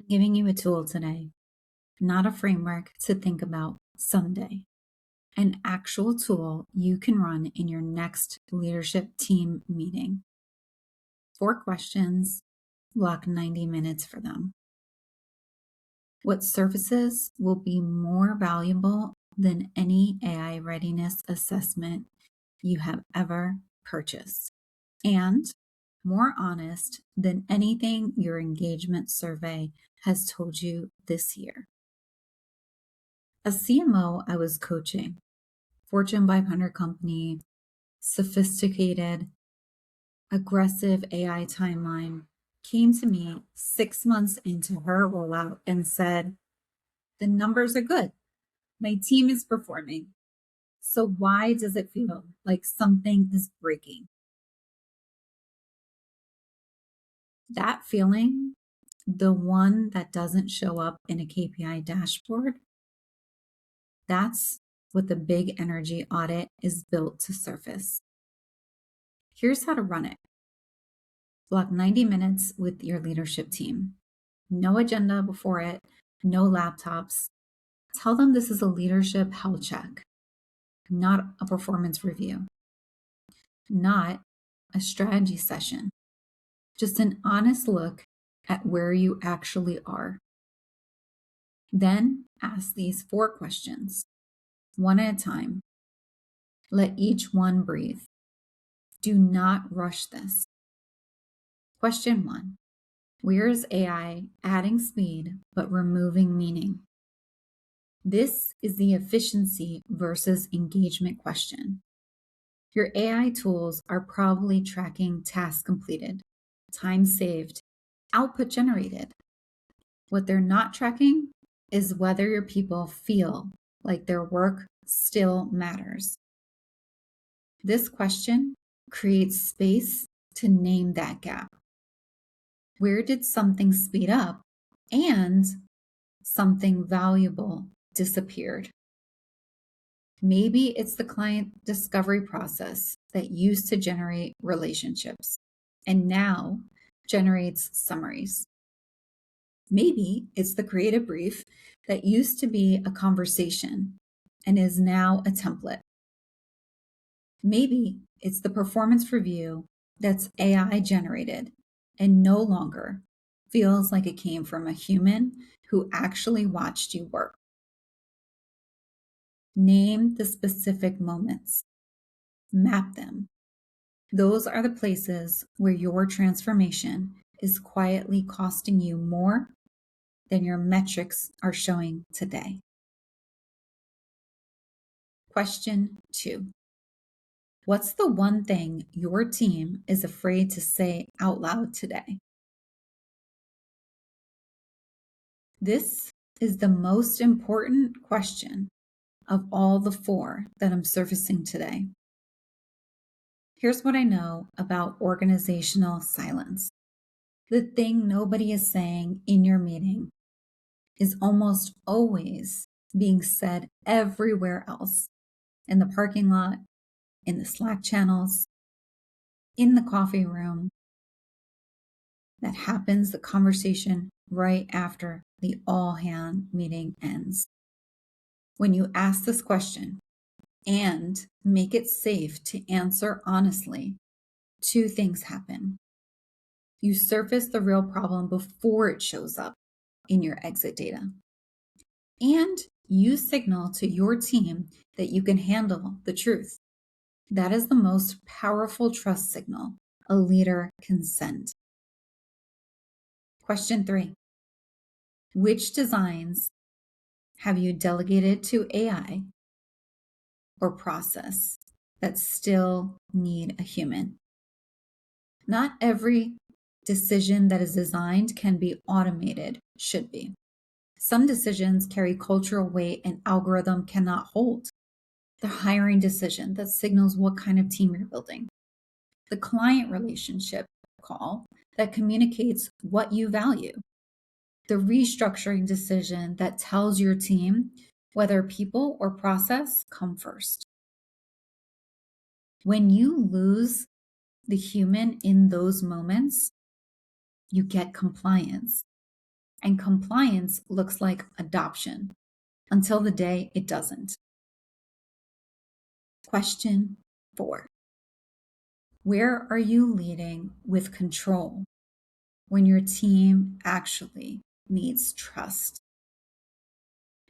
giving you a tool today, not a framework to think about someday. An actual tool you can run in your next leadership team meeting. 4 questions, block 90 minutes for them. What services will be more valuable than any AI readiness assessment you have ever purchased? And more honest than anything your engagement survey has told you this year? A CMO I was coaching, Fortune 500 company, sophisticated, aggressive AI timeline, came to me 6 months into her rollout and said, the numbers are good. My team is performing. So why does it feel like something is breaking? That feeling, the one that doesn't show up in a KPI dashboard, that's what the big energy audit is built to surface. Here's how to run it. Block 90 minutes with your leadership team. No agenda before it, no laptops. Tell them this is a leadership health check, not a performance review, not a strategy session, just an honest look at where you actually are. Then ask these 4 questions, one at a time. Let each one breathe. Do not rush this. Question 1. Where is AI adding speed but removing meaning? This is the efficiency versus engagement question. Your AI tools are probably tracking tasks completed, time saved, output generated. What they're not tracking is whether your people feel like their work still matters. This question creates space to name that gap. Where did something speed up and something valuable disappeared? Maybe it's the client discovery process that used to generate relationships and now generates summaries. Maybe it's the creative brief that used to be a conversation and is now a template. Maybe it's the performance review that's AI generated and no longer feels like it came from a human who actually watched you work. Name the specific moments. Map them. Those are the places where your transformation is quietly costing you more than your metrics are showing today. Question 2. What's the one thing your team is afraid to say out loud today? This is the most important question of all the 4 that I'm surfacing today. Here's what I know about organizational silence. The thing nobody is saying in your meeting is almost always being said everywhere else, in the parking lot, in the Slack channels, in the coffee room. That happens, the conversation right after the all-hand meeting ends. When you ask this question and make it safe to answer honestly, 2 things happen. You surface the real problem before it shows up in your exit data. And you signal to your team that you can handle the truth. That is the most powerful trust signal a leader can send. Question 3. Which designs have you delegated to AI or process that still need a human? Not every decision that is designed can be automated, should be. Some decisions carry cultural weight an algorithm cannot hold. The hiring decision that signals what kind of team you're building. The client relationship call that communicates what you value. The restructuring decision that tells your team whether people or process come first. When you lose the human in those moments, you get compliance. And compliance looks like adoption until the day it doesn't. Question 4. Where are you leading with control when your team actually needs trust?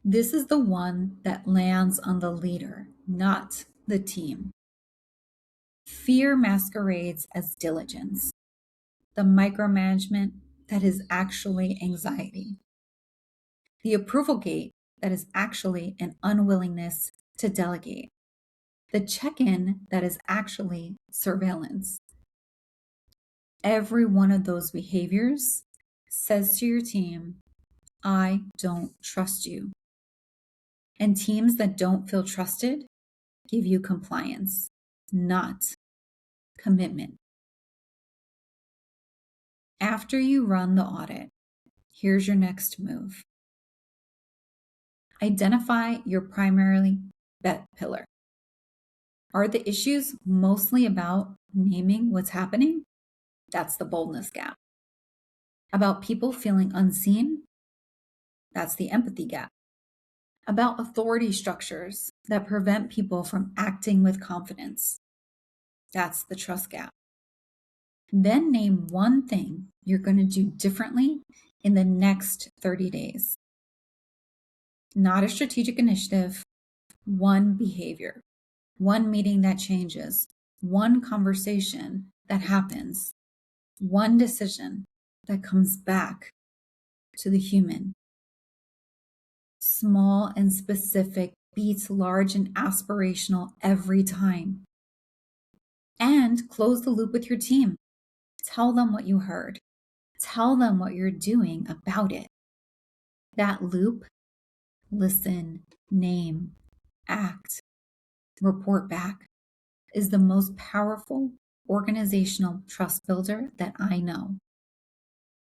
This is the one that lands on the leader, not the team. Fear masquerades as diligence, the micromanagement that is actually anxiety, the approval gate that is actually an unwillingness to delegate, the check-in that is actually surveillance. Every one of those behaviors says to your team, I don't trust you. And teams that don't feel trusted give you compliance, not commitment. After you run the audit, here's your next move. Identify your primary bet pillar. Are the issues mostly about naming what's happening? That's the boldness gap. About people feeling unseen? That's the empathy gap. About authority structures that prevent people from acting with confidence? That's the trust gap. Then name one thing you're going to do differently in the next 30 days. Not a strategic initiative, one behavior, one meeting that changes, one conversation that happens, one decision that comes back to the human. Small and specific beats large and aspirational every time. And close the loop with your team. Tell them what you heard. Tell them what you're doing about it. That loop, listen, name, act, report back, is the most powerful organizational trust builder that I know.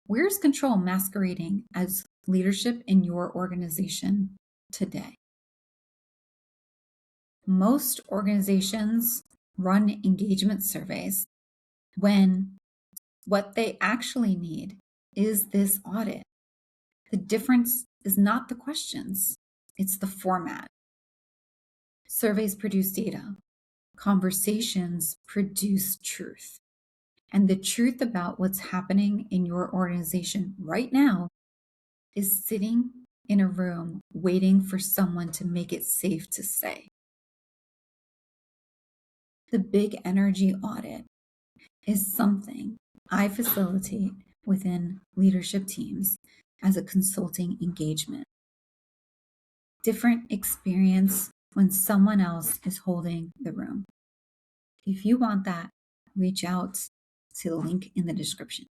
Where's control masquerading as leadership in your organization today? Most organizations run engagement surveys when what they actually need is this audit. The difference is not the questions, it's the format. Surveys produce data. Conversations produce truth. And the truth about what's happening in your organization right now is sitting in a room waiting for someone to make it safe to say. The big energy audit is something I facilitate within leadership teams as a consulting engagement. Different experience when someone else is holding the room. If you want that, reach out to the link in the description.